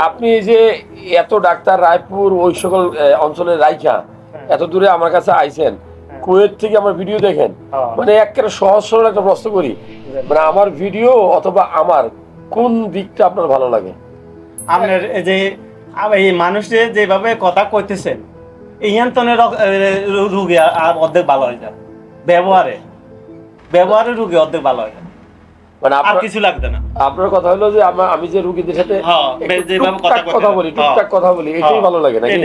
আপনি এই যে এত ডাক্তার রায়পুর ওই সকল অঞ্চলের রাইখা এত দূরে আমার কাছে আইছেন, কুয়েত থেকে আমার ভিডিও দেখেন, মানে একেবারে সহজ সরল একটা প্রশ্ন করি, মানে আমার ভিডিও অথবা আমার কোন দিকটা আপনার ভালো লাগে? আপনার যে এই মানুষের যেভাবে কথা কইতেছেন ইয়ান্তনের রোগী আর অর্ধেক ভালো হয়ে যায়, ব্যবহারে রোগী অর্ধেক ভালো হয়ে যায়, মানে আর কিছু লাগবে না। আপনার কথা হলো যে আমি যে রোগীদের সাথে টুকটাক কথা বলি এটাই ভালো লাগে নাকি?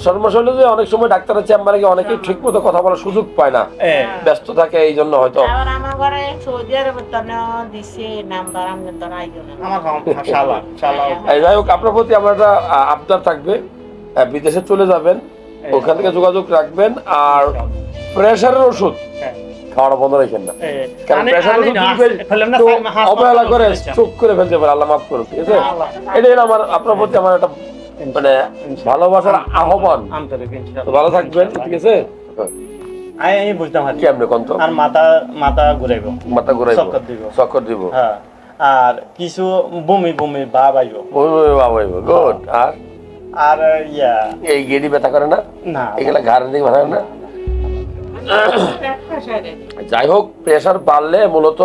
সমস্যা হলো যে অনেক সময় ডাক্তারের চেম্বারে গিয়ে অনেকেই ঠিক মতো কথা বলার সুযোগ পায় না, ব্যস্ত থাকে, এই জন্য হয়তো। যাই হোক, আপনার প্রতি আমার একটা আবদার থাকবে, বিদেশে চলে যাবেন, ওখান থেকে যোগাযোগ রাখবেন, আর প্রেসারের ওষুধ খাওয়াটা বন্ধ রাখেন না, কারণ প্রেসারের ওষুধ অবহেলা করে চোখ করে ফেলতে পারে, আল্লাহ মাফ করুক, ঠিক আছে? এটাই আমার আপনার প্রতি আমার একটা মানে ভালোবাসার আহ্বান। ভালো থাকবেন, ঠিক আছে? আমি বুঝতাম কেমনে কোন তো, আর মাথা ঘুরাইব, চক্কর দিব, হ্যাঁ, আর কিছু বমি ভাব আইব, গুড। আর ইয়া এই গেডি ব্যথা করে না, এগুলা ঘাড়ের দিকে ব্যথা করে না? যাই হোক, প্রেসার বাড়লে মূলত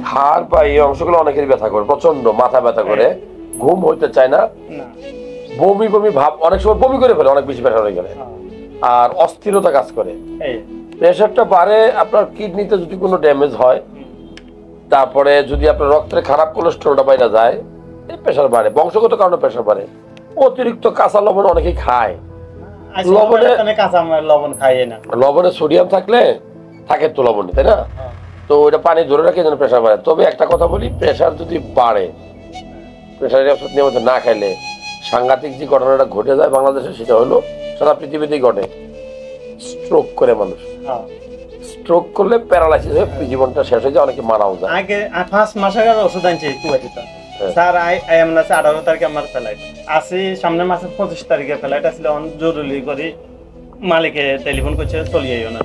ঘাড় বা এই অংশগুলো অনেকেরই ব্যথা করে, প্রচন্ড মাথা ব্যথা করে, ঘুম হইতে চায় না, বমি ভাব, অনেক সময় বমি করে ফেলে অনেক বেশি প্রেসার হয়ে গেলে, আর অস্থিরতা কাজ করে। প্রেসারটা বাড়ে আপনার কিডনিতে যদি কোনো ড্যামেজ হয়, তারপরে যদি আপনার রক্তের খারাপ কোলেস্টেরলটা বাইরে যায়, প্রেসার বাড়ে। বংশগত কারণে প্রেসার বাড়ে। অতিরিক্ত কাঁচা লবণ অনেকেই খায়, লবণে সোডিয়াম থাকলে থাকে তো লবণে, তাই না? তো ওইটা পানি ধরে রাখে যেন প্রেসার বাড়ে। তবে একটা কথা বলি, প্রেসার যদি বাড়ে, প্রেসারের ওষুধ নিয়মিত না খাইলে সাংঘাতিক যে ঘটনাটা ঘটে যায় বাংলাদেশে, সেটা হলো সারা পৃথিবীতেই ঘটে, স্ট্রোক করে মানুষ। স্ট্রোক করলে প্যারালাইসিস হয়ে জীবনটা শেষ হয়ে যায়, অনেকে মারাও যায়। আগে 5 মাস আগে ওষুধ আনছি কুয়েতে স্যার, আমরা 18 তারিখে আমার ফ্লাইট আসি, সামনের মাসের 25 তারিখে ফ্লাইট আসলে জরুরি করে মালিকে টেলিফোন করছে চলিয়ে না।